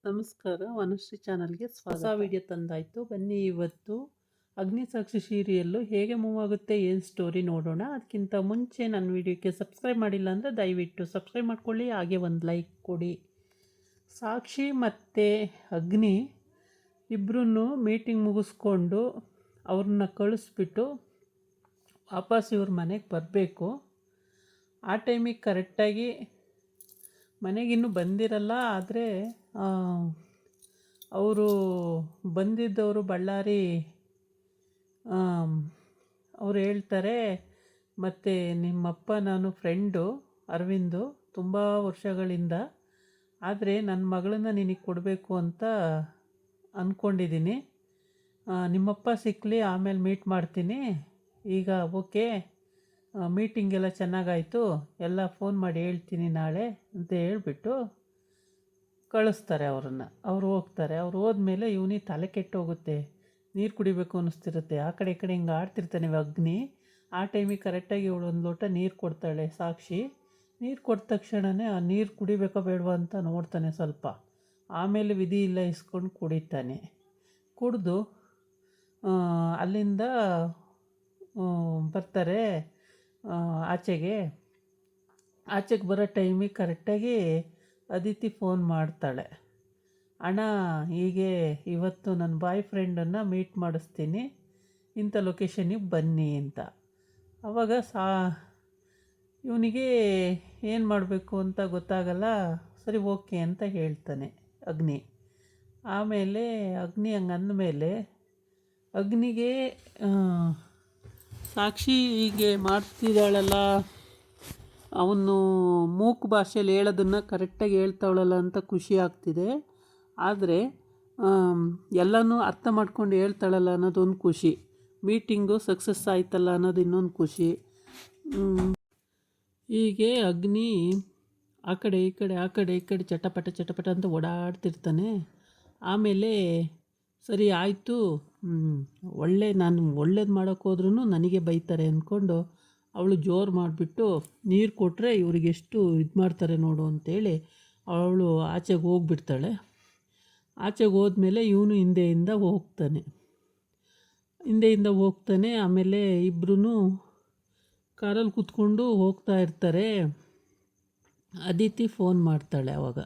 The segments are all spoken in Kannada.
ನಮಸ್ಕಾರ, ವನಶ್ರೀ ಚಾನಲ್ಗೆ ಸ್ವಾಗತ. ಹೊಸ ವಿಡಿಯೋ ತಂದಾಯಿತು. ಬನ್ನಿ ಇವತ್ತು ಅಗ್ನಿಸಾಕ್ಷಿ ಸೀರಿಯಲ್ಲು ಹೇಗೆ ಮೂವ್ ಆಗುತ್ತೆ, ಏನು ಸ್ಟೋರಿ ನೋಡೋಣ. ಅದಕ್ಕಿಂತ ಮುಂಚೆ ನನ್ನ ವಿಡಿಯೋಕ್ಕೆ ಸಬ್ಸ್ಕ್ರೈಬ್ ಮಾಡಿಲ್ಲ ಅಂದರೆ ದಯವಿಟ್ಟು ಸಬ್ಸ್ಕ್ರೈಬ್ ಮಾಡ್ಕೊಳ್ಳಿ, ಹಾಗೆ ಒಂದು ಲೈಕ್ ಕೊಡಿ. ಸಾಕ್ಷಿ ಮತ್ತು ಅಗ್ನಿ ಇಬ್ಬರೂ ಮೀಟಿಂಗ್ ಮುಗಿಸ್ಕೊಂಡು ಅವ್ರನ್ನ ಕಳಿಸ್ಬಿಟ್ಟು ವಾಪಸ್ ಇವ್ರ ಮನೆಗೆ ಬರಬೇಕು. ಆ ಟೈಮಿಗೆ ಕರೆಕ್ಟಾಗಿ ಮನೆಗಿನ್ನೂ ಬಂದಿರಲ್ಲ. ಆದರೆ ಅವರು ಬಂದಿದ್ದವರು ಬಳ್ಳಾರಿ. ಅವ್ರು ಹೇಳ್ತಾರೆ, ಮತ್ತು ನಿಮ್ಮಪ್ಪ ನಾನು ಫ್ರೆಂಡು ಅರವಿಂದು ತುಂಬ ವರ್ಷಗಳಿಂದ, ಆದರೆ ನನ್ನ ಮಗಳನ್ನ ನಿನಗೆ ಕೊಡಬೇಕು ಅಂತ ಅಂದ್ಕೊಂಡಿದ್ದೀನಿ. ನಿಮ್ಮಪ್ಪ ಸಿಕ್ಕಲಿ, ಆಮೇಲೆ ಮೀಟ್ ಮಾಡ್ತೀನಿ. ಈಗ ಓಕೆ, ಮೀಟಿಂಗೆಲ್ಲ ಚೆನ್ನಾಗಾಯಿತು, ಎಲ್ಲ ಫೋನ್ ಮಾಡಿ ಹೇಳ್ತೀನಿ ನಾಳೆ ಅಂತ ಹೇಳಿಬಿಟ್ಟು ಕಳಿಸ್ತಾರೆ ಅವ್ರನ್ನು. ಅವ್ರು ಹೋಗ್ತಾರೆ. ಅವ್ರು ಹೋದ್ಮೇಲೆ ಇವನಿಗೆ ತಲೆ ಕೆಟ್ಟೋಗುತ್ತೆ, ನೀರು ಕುಡಿಬೇಕು ಅನ್ನಿಸ್ತಿರುತ್ತೆ. ಆ ಕಡೆ ಈ ಕಡೆ ಹಿಂಗೆ ಆಡ್ತಿರ್ತಾನೆ ಅಗ್ನಿ. ಆ ಟೈಮಿಗೆ ಕರೆಕ್ಟಾಗಿ ಇವಳು ಒಂದು ಲೋಟ ನೀರು ಕೊಡ್ತಾಳೆ ಸಾಕ್ಷಿ. ನೀರು ಕೊಟ್ಟ ತಕ್ಷಣವೇ ಆ ನೀರು ಕುಡಿಬೇಕೋ ಬೇಡವಾ ಅಂತ ನೋಡ್ತಾನೆ ಸ್ವಲ್ಪ. ಆಮೇಲೆ ವಿಧಿ ಇಲ್ಲ ಇಸ್ಕೊಂಡು ಕುಡಿತಾನೆ. ಕುಡಿದು ಅಲ್ಲಿಂದ ಬರ್ತಾರೆ ಆಚೆಗೆ ಬರೋ ಟೈಮಿಗೆ ಕರೆಕ್ಟಾಗಿ ಅದಿತಿ ಫೋನ್ ಮಾಡ್ತಾಳೆ, ಅಣ್ಣ ಹೀಗೆ ಇವತ್ತು ನನ್ನ ಬಾಯ್ ಫ್ರೆಂಡನ್ನು ಮೀಟ್ ಮಾಡಿಸ್ತೀನಿ, ಇಂಥ ಲೊಕೇಶನಿಗೆ ಬನ್ನಿ ಅಂತ. ಆವಾಗ ಇವನಿಗೆ ಏನು ಮಾಡಬೇಕು ಅಂತ ಗೊತ್ತಾಗಲ್ಲ. ಸರಿ ಓಕೆ ಅಂತ ಹೇಳ್ತಾನೆ ಅಗ್ನಿ. ಆಮೇಲೆ ಅಗ್ನಿ ಹಂಗೆ ಅಂದಮೇಲೆ ಅಗ್ನಿಗೆ ಸಾಕ್ಷಿ ಹೀಗೆ ಮಾಡ್ತಿದ್ದಾಳಲ್ಲ, ಅವನು ಮೂಕ್ ಭಾಷೆಯಲ್ಲಿ ಹೇಳೋದನ್ನು ಕರೆಕ್ಟಾಗಿ ಹೇಳ್ತಾವಳಲ್ಲ ಅಂತ ಖುಷಿ ಆಗ್ತಿದೆ. ಆದರೆ ಎಲ್ಲನೂ ಅರ್ಥ ಮಾಡ್ಕೊಂಡು ಹೇಳ್ತಾಳಲ್ಲ ಅನ್ನೋದೊಂದು ಖುಷಿ. ಮೀಟಿಂಗು ಸಕ್ಸಸ್ ಆಯ್ತಲ್ಲ ಅನ್ನೋದು ಇನ್ನೊಂದು ಖುಷಿ. ಹೀಗೆ ಅಗ್ನಿ ಆ ಕಡೆ ಈ ಕಡೆ ಚಟಪಟ ಅಂತ ಓಡಾಡ್ತಿರ್ತಾನೆ. ಆಮೇಲೆ ಸರಿ ಆಯಿತು, ನಾನು ಒಳ್ಳೇದು ಮಾಡೋಕ್ಕೋದ್ರೂ ನನಗೆ ಬೈತಾರೆ ಅಂದ್ಕೊಂಡು ಅವಳು ಜೋರು ಮಾಡಿಬಿಟ್ಟು ನೀರು ಕೊಟ್ಟರೆ ಇವ್ರಿಗೆ ಎಷ್ಟು ಇದು ಮಾಡ್ತಾರೆ ನೋಡು ಅಂತೇಳಿ ಅವಳು ಆಚೆಗೆ ಹೋಗ್ಬಿಡ್ತಾಳೆ. ಆಚೆಗೆ ಹೋದ್ಮೇಲೆ ಇವನು ಹಿಂದೆಯಿಂದ ಹೋಗ್ತಾನೆ. ಆಮೇಲೆ ಇಬ್ಬರೂ ಕಾರಲ್ಲಿ ಕೂತ್ಕೊಂಡು ಹೋಗ್ತಾ ಇರ್ತಾರೆ. ಅದಿತಿ ಫೋನ್ ಮಾಡ್ತಾಳೆ. ಆವಾಗ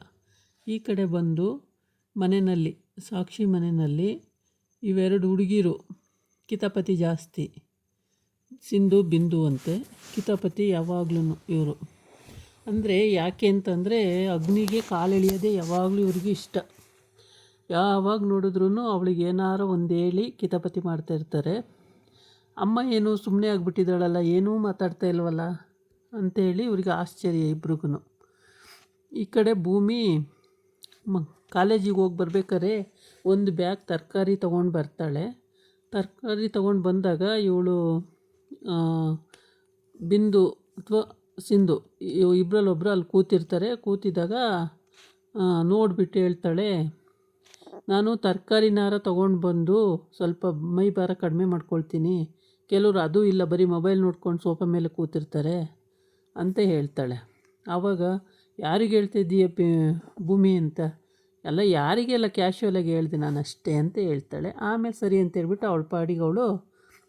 ಈ ಕಡೆ ಬಂದು ಮನೆಯಲ್ಲಿ, ಸಾಕ್ಷಿ ಮನೆಯಲ್ಲಿ ಇವೆರಡು ಹುಡುಗಿರು ಕಿತಾಪತಿ ಜಾಸ್ತಿ, ಸಿಂಧು ಬಿಂದು ಅಂತೆ. ಕಿತಾಪತಿ ಯಾವಾಗ್ಲೂ ಇವರು. ಅಂದರೆ ಯಾಕೆ ಅಂತಂದರೆ ಅಗ್ನಿಗೆ ಕಾಲೆಳೆಯೋದೇ ಯಾವಾಗಲೂ ಇವ್ರಿಗೆ ಇಷ್ಟ. ಯಾವಾಗ ನೋಡಿದ್ರೂ ಅವಳಿಗೆ ಏನಾರು ಒಂದು ಹೇಳಿ ಕಿತಾಪತಿ ಮಾಡ್ತಾಯಿರ್ತಾರೆ. ಅಮ್ಮ ಏನು ಸುಮ್ಮನೆ ಆಗಿಬಿಟ್ಟಿದ್ದಾಳಲ್ಲ, ಏನೂ ಮಾತಾಡ್ತಾ ಇಲ್ವಲ್ಲ ಅಂಥೇಳಿ ಇವ್ರಿಗೆ ಆಶ್ಚರ್ಯ ಇಬ್ರಿಗೂ. ಈ ಕಡೆ ಭೂಮಿ ಕಾಲೇಜಿಗೆ ಹೋಗಿ ಬರ್ಬೇಕಾದ್ರೆ ಒಂದು ಬ್ಯಾಗ್ ತರಕಾರಿ ತೊಗೊಂಡು ಬರ್ತಾಳೆ. ತರಕಾರಿ ತೊಗೊಂಡು ಬಂದಾಗ ಇವಳು ಬಿಂದು ಅಥವಾ ಸಿಂಧು ಇಬ್ಬರಲ್ಲೊಬ್ಬರು ಅಲ್ಲಿ ಕೂತಿದ್ದಾಗ ನೋಡಿಬಿಟ್ಟು ಹೇಳ್ತಾಳೆ, ನಾನು ತರಕಾರಿನಾರ ತೊಗೊಂಡು ಬಂದು ಸ್ವಲ್ಪ ಮೈ ಭಾರ ಕಡಿಮೆ ಮಾಡ್ಕೊಳ್ತೀನಿ, ಕೆಲವರು ಅದೂ ಇಲ್ಲ ಬರೀ ಮೊಬೈಲ್ ನೋಡ್ಕೊಂಡು ಸೋಫಾ ಮೇಲೆ ಕೂತಿರ್ತಾರೆ ಅಂತ ಹೇಳ್ತಾಳೆ. ಆವಾಗ ಯಾರಿಗೆ ಹೇಳ್ತಿದ್ದೀಯ ಭೂಮಿ ಅಂತ, ಎಲ್ಲ ಯಾರಿಗೆಲ್ಲ ಕ್ಯಾಶುವಲಾಗಿ ಹೇಳ್ದೆ ನಾನು ಅಷ್ಟೇ ಅಂತ ಹೇಳ್ತಾಳೆ. ಆಮೇಲೆ ಸರಿ ಅಂತ ಹೇಳ್ಬಿಟ್ಟು ಅವಳ ಪಾಡಿಗೆ ಅವಳು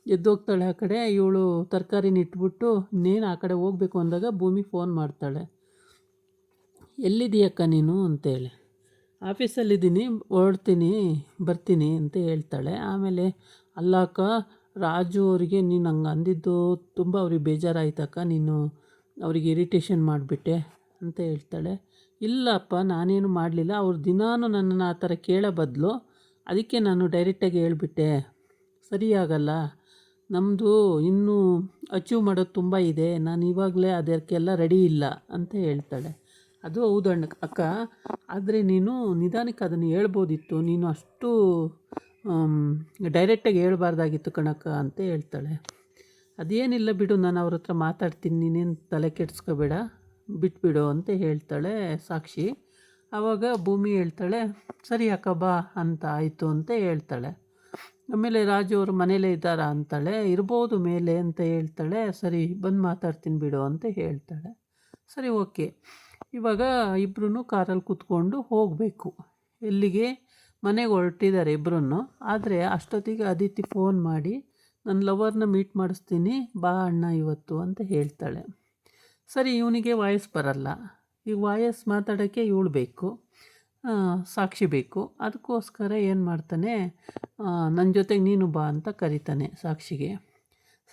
ಎದ್ದೋಗ್ತಾಳೆ. ಆ ಕಡೆ ಇವಳು ತರಕಾರಿನ ಇಟ್ಬಿಟ್ಟು ಇನ್ನೇನು ಆ ಕಡೆ ಹೋಗಬೇಕು ಅಂದಾಗ ಭೂಮಿ ಫೋನ್ ಮಾಡ್ತಾಳೆ, ಎಲ್ಲಿದ್ದೀಯಕ್ಕ ನೀನು ಅಂತೇಳಿ. ಆಫೀಸಲ್ಲಿದ್ದೀನಿ, ಬರ್ತೀನಿ ಅಂತ ಹೇಳ್ತಾಳೆ. ಆಮೇಲೆ ಅಲ್ಲಕ್ಕ ರಾಜು ಅವರಿಗೆ ನೀನು ಹಂಗೆ ಅಂದಿದ್ದು ತುಂಬ ಅವ್ರಿಗೆ ಬೇಜಾರಾಯ್ತಕ್ಕ, ನೀನು ಅವರಿಗೆ ಇರಿಟೇಷನ್ ಮಾಡಿಬಿಟ್ಟೆ ಅಂತ ಹೇಳ್ತಾಳೆ. ಇಲ್ಲಪ್ಪ ನಾನೇನು ಮಾಡಲಿಲ್ಲ, ಅವ್ರು ದಿನಾನು ನನ್ನನ್ನು ಆ ಥರ ಕೇಳೋ ಬದಲು ಅದಕ್ಕೆ ನಾನು ಡೈರೆಕ್ಟಾಗಿ ಹೇಳ್ಬಿಟ್ಟೆ, ಸರಿಯಾಗಲ್ಲ, ನಮ್ಮದು ಇನ್ನೂ ಅಚೀವ್ ಮಾಡೋದು ತುಂಬ ಇದೆ, ನಾನು ಇವಾಗಲೇ ಅದಕ್ಕೆಲ್ಲ ರೆಡಿ ಇಲ್ಲ ಅಂತ ಹೇಳ್ತಾಳೆ. ಅದು ಹೌದಣ್ಣ ಅಕ್ಕ, ಆದರೆ ನೀನು ನಿಧಾನಕ್ಕೆ ಅದನ್ನು ಹೇಳ್ಬೋದಿತ್ತು, ನೀನು ಅಷ್ಟು ಡೈರೆಕ್ಟಾಗಿ ಹೇಳ್ಬಾರ್ದಾಗಿತ್ತು ಕಣಕ್ಕ ಅಂತ ಹೇಳ್ತಾಳೆ. ಅದೇನಿಲ್ಲ ಬಿಡು, ನಾನು ಅವ್ರ ಹತ್ರ ಮಾತಾಡ್ತೀನಿ, ನೀನೇನು ತಲೆ ಕೆಡಿಸ್ಕೋಬೇಡ, ಬಿಟ್ಬಿಡು ಅಂತ ಹೇಳ್ತಾಳೆ ಸಾಕ್ಷಿ. ಆವಾಗ ಭೂಮಿ ಹೇಳ್ತಾಳೆ, ಸರಿ ಅಕ್ಕ ಬಾ ಅಂತ ಆಯಿತು ಅಂತ ಹೇಳ್ತಾಳೆ. ಆಮೇಲೆ ರಾಜು ಅವರು ಮನೇಲೇ ಇದ್ದಾರಾ ಅಂತಾಳೆ. ಇರ್ಬೋದು ಮೇಲೆ ಅಂತ ಹೇಳ್ತಾಳೆ. ಸರಿ ಬಂದು ಮಾತಾಡ್ತೀನಿ ಬಿಡು ಅಂತ ಹೇಳ್ತಾಳೆ. ಸರಿ ಓಕೆ. ಇವಾಗ ಇಬ್ಬರೂ ಕಾರಲ್ಲಿ ಕೂತ್ಕೊಂಡು ಹೋಗಬೇಕು. ಎಲ್ಲಿಗೆ ಮನೆಗೆ ಹೊರಟಿದ್ದಾರೆ ಇಬ್ಬರೂ. ಆದರೆ ಅಷ್ಟೊತ್ತಿಗೆ ಅದಿತಿ ಫೋನ್ ಮಾಡಿ ನನ್ನ ಲವರ್ನ ಮೀಟ್ ಮಾಡಿಸ್ತೀನಿ ಬಾ ಅಣ್ಣ ಇವತ್ತು ಅಂತ ಹೇಳ್ತಾಳೆ. ಸರಿ, ಇವನಿಗೆ ವಾಯ್ಸ್ ಬರಲ್ಲ. ಈಗ ವಾಯ್ಸ್ ಮಾತಾಡೋಕ್ಕೆ ಇವಳು ಬೇಕು, ಸಾಕ್ಷಿ ಬೇಕು. ಅದಕ್ಕೋಸ್ಕರ ಏನು ಮಾಡ್ತಾನೆ, ನನ್ನ ಜೊತೆಗೆ ನೀನು ಬಾ ಅಂತ ಕರಿತಾನೆ ಸಾಕ್ಷಿಗೆ.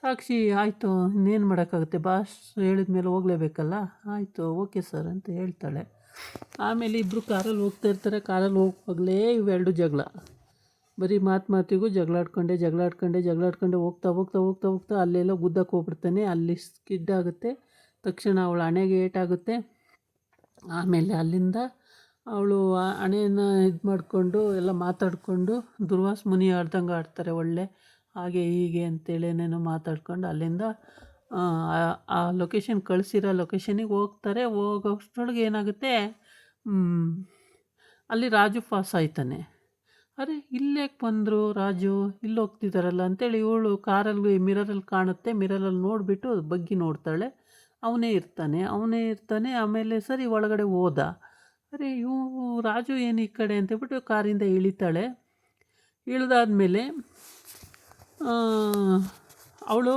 ಸಾಕ್ಷಿ ಆಯಿತು, ಇನ್ನೇನು ಮಾಡೋಕ್ಕಾಗುತ್ತೆ, ಬಾಸ್ ಹೇಳಿದ ಮೇಲೆ ಹೋಗಲೇಬೇಕಲ್ಲ, ಆಯಿತು ಓಕೆ ಸರ್ ಅಂತ ಹೇಳ್ತಾಳೆ. ಆಮೇಲೆ ಇಬ್ಬರು ಕಾರಲ್ಲಿ ಹೋಗ್ತಾ ಇರ್ತಾರೆ. ಕಾರಲ್ಲಿ ಹೋಗುವಾಗಲೇ ಇವೆರಡು ಜಗಳ, ಬರೀ ಮಾತಿಗೂ ಜಗಳಾಡ್ಕೊಂಡೆ ಹೋಗ್ತಾ ಅಲ್ಲೆಲ್ಲ ಗುದ್ದಕ್ಕೆ ಹೋಗ್ಬಿಡ್ತಾನೆ. ಅಲ್ಲಿ ಸ್ಕಿಡ್ ಆಗುತ್ತೆ. ತಕ್ಷಣ ಅವಳ ಹಣೆಗೆ ಏಟಾಗುತ್ತೆ. ಆಮೇಲೆ ಅಲ್ಲಿಂದ ಅವಳು ಹಣೆಯನ್ನು ಇದು ಮಾಡಿಕೊಂಡು ಎಲ್ಲ ಮಾತಾಡಿಕೊಂಡು ದುರ್ವಾಸ ಮುನಿ ಆಡ್ದಂಗೆ ಆಡ್ತಾರೆ, ಒಳ್ಳೆ ಹಾಗೆ ಹೀಗೆ ಅಂತೇಳಿ ಏನೇನೋ ಮಾತಾಡ್ಕೊಂಡು ಅಲ್ಲಿಂದ ಆ ಲೊಕೇಶನ್ ಕಳಿಸಿರೋ ಲೊಕೇಶನಿಗೆ ಹೋಗ್ತಾರೆ. ಹೋಗೋಷ್ಟರೊಳಗೆ ಏನಾಗುತ್ತೆ, ಅಲ್ಲಿ ರಾಜು ಪಾಸ್ ಆಯ್ತಾನೆ. ಅರೆ ಇಲ್ಲೇಕೆ ಬಂದರು ರಾಜು, ಇಲ್ಲಿ ಹೋಗ್ತಿದ್ದಾರಲ್ಲ ಅಂತೇಳಿ ಇವಳು ಕಾರಲ್ಲಿ ಮಿರರಲ್ಲಿ ಕಾಣುತ್ತೆ. ಮಿರರಲ್ಲಿ ನೋಡಿಬಿಟ್ಟು ಬಗ್ಗಿ ನೋಡ್ತಾಳೆ, ಅವನೇ ಇರ್ತಾನೆ. ಆಮೇಲೆ ಸರಿ ಒಳಗಡೆ ಹೋದ. ಅರೆ ರಾಜು ಏನು ಈ ಕಡೆ ಅಂತೇಳ್ಬಿಟ್ಟು ಕಾರಿಂದ ಇಳಿತಾಳೆ. ಇಳಿದಾದ್ಮೇಲೆ ಅವಳು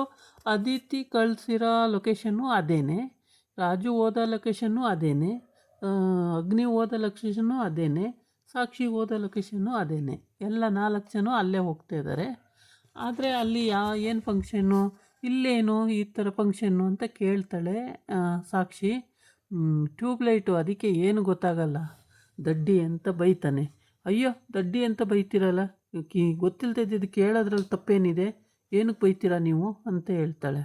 ಅದಿತಿ ಕಳಿಸಿರೋ ಲೊಕೇಶನ್ನು ಅದೇನೆ, ರಾಜು ಹೋದ ಲೊಕೇಶನ್ನು ಅದೇನೆ, ಅಗ್ನಿ ಹೋದ ಲೊಕೇಶನ್ನು ಅದೇನೆ, ಸಾಕ್ಷಿ ಹೋದ ಲೊಕೇಶನ್ನು ಅದೇನೆ. ಎಲ್ಲ 4 ಜನ ಅಲ್ಲೇ ಹೋಗ್ತಾ ಇದ್ದಾರೆ. ಆದರೆ ಅಲ್ಲಿ ಏನು ಫಂಕ್ಷನ್ನು, ಇಲ್ಲೇನು ಈ ಥರ ಫಂಕ್ಷನ್ನು ಅಂತ ಕೇಳ್ತಾಳೆ ಸಾಕ್ಷಿ. ಟ್ಯೂಬ್ಲೈಟು, ಅದಕ್ಕೆ ಏನು ಗೊತ್ತಾಗಲ್ಲ, ದಡ್ಡಿ ಅಂತ ಬೈತಾನೆ. ಅಯ್ಯೋ ದಡ್ಡಿ ಅಂತ ಬೈತೀರಲ್ಲ, ಗೊತ್ತಿಲ್ದಿದ್ದು ಕೇಳೋದ್ರಲ್ಲಿ ತಪ್ಪೇನಿದೆ, ಏನಕ್ಕೆ ಬೈತೀರಾ ನೀವು ಅಂತ ಹೇಳ್ತಾಳೆ.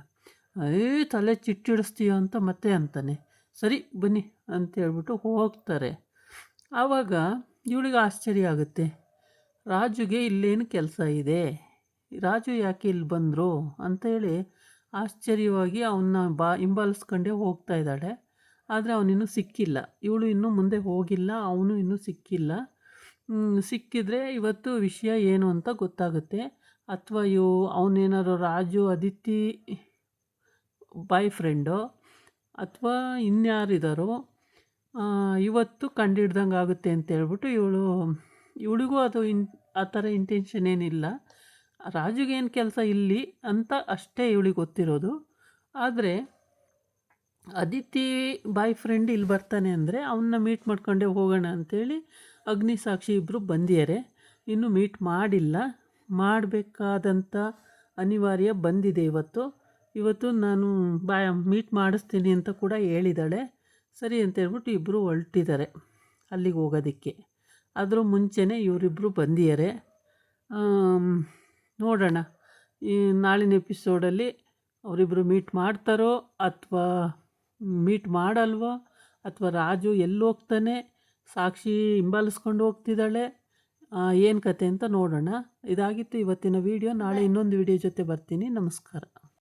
ತಲೆ ಚಿಟ್ಟಿಡಿಸ್ತೀಯೋ ಅಂತ ಮತ್ತೆ ಅಂತಾನೆ. ಸರಿ ಬನ್ನಿ ಅಂತ ಹೇಳ್ಬಿಟ್ಟು ಹೋಗ್ತಾರೆ. ಆವಾಗ ಇವಳಿಗೆ ಆಶ್ಚರ್ಯ ಆಗುತ್ತೆ, ರಾಜುಗೆ ಇಲ್ಲೇನು ಕೆಲಸ ಇದೆ, ರಾಜು ಯಾಕೆ ಇಲ್ಲಿ ಬಂದರು ಅಂತೇಳಿ ಆಶ್ಚರ್ಯವಾಗಿ ಅವನ್ನ ಹಿಂಬಾಲಿಸ್ಕೊಂಡೇ ಹೋಗ್ತಾ ಇದ್ದಾಳೆ. ಆದರೆ ಅವನಿನ್ನೂ ಸಿಕ್ಕಿಲ್ಲ. ಇವಳು ಇನ್ನೂ ಮುಂದೆ ಹೋಗಿಲ್ಲ, ಅವನು ಇನ್ನೂ ಸಿಕ್ಕಿಲ್ಲ. ಸಿಕ್ಕಿದ್ರೆ ಇವತ್ತು ವಿಷಯ ಏನು ಅಂತ ಗೊತ್ತಾಗುತ್ತೆ. ಅಥವಾ ಅವನೇನಾದ್ರು ರಾಜು ಅದಿತಿ ಬಾಯ್ ಫ್ರೆಂಡು ಅಥವಾ ಇನ್ಯಾರಿದ್ದಾರೋ ಇವತ್ತು ಕಂಡಿಡ್ದಂಗೆ ಆಗುತ್ತೆ ಅಂತೇಳ್ಬಿಟ್ಟು ಇವಳಿಗೂ ಅದು ಆ ಥರ ಇಂಟೆನ್ಷನ್ ಏನಿಲ್ಲ. ರಾಜುಗೇನು ಕೆಲಸ ಇಲ್ಲಿ ಅಂತ ಅಷ್ಟೇ ಇವಳಿಗೆ ಗೊತ್ತಿರೋದು. ಆದರೆ ಅದಿತಿ ಬಾಯ್ ಫ್ರೆಂಡ್ ಇಲ್ಲಿ ಬರ್ತಾನೆ ಅಂದರೆ ಅವನ್ನ ಮೀಟ್ ಮಾಡ್ಕೊಂಡೇ ಹೋಗೋಣ ಅಂಥೇಳಿ ಅಗ್ನಿ ಸಾಕ್ಷಿ ಇಬ್ಬರು ಬಂದಿದ್ದಾರೆ. ಇನ್ನೂ ಮೀಟ್ ಮಾಡಿಲ್ಲ, ಮಾಡಬೇಕಾದಂಥ ಅನಿವಾರ್ಯ ಬಂದಿದೆ ಇವತ್ತು ನಾನು ಮೀಟ್ ಮಾಡಿಸ್ತೀನಿ ಅಂತ ಕೂಡ ಹೇಳಿದ್ದಾಳೆ. ಸರಿ ಅಂತ ಹೇಳ್ಬಿಟ್ಟು ಇಬ್ಬರು ಹೊರಟಿದ್ದಾರೆ ಅಲ್ಲಿಗೆ ಹೋಗೋದಕ್ಕೆ. ಅದ್ರ ಮುಂಚೆನೇ ಇವರಿಬ್ಬರು ಬಂದಿದ್ದಾರೆ. ನೋಡೋಣ ಈ ನಾಳಿನ ಎಪಿಸೋಡಲ್ಲಿ ಅವರಿಬ್ಬರು ಮೀಟ್ ಮಾಡ್ತಾರೋ ಅಥವಾ ಮೀಟ್ ಮಾಡಲ್ವೋ, ಅಥವಾ ರಾಜು ಎಲ್ಲಿ ಹೋಗ್ತಾನೆ, ಸಾಕ್ಷಿ ಹಿಂಬಾಲಿಸ್ಕೊಂಡು ಹೋಗ್ತಿದ್ದಾಳೆ, ಏನು ಕತೆ ಅಂತ ನೋಡೋಣ. ಇದಾಗಿತ್ತು ಇವತ್ತಿನ ವಿಡಿಯೋ. ನಾಳೆ ಇನ್ನೊಂದು ವಿಡಿಯೋ ಜೊತೆ ಬರ್ತೀನಿ. ನಮಸ್ಕಾರ.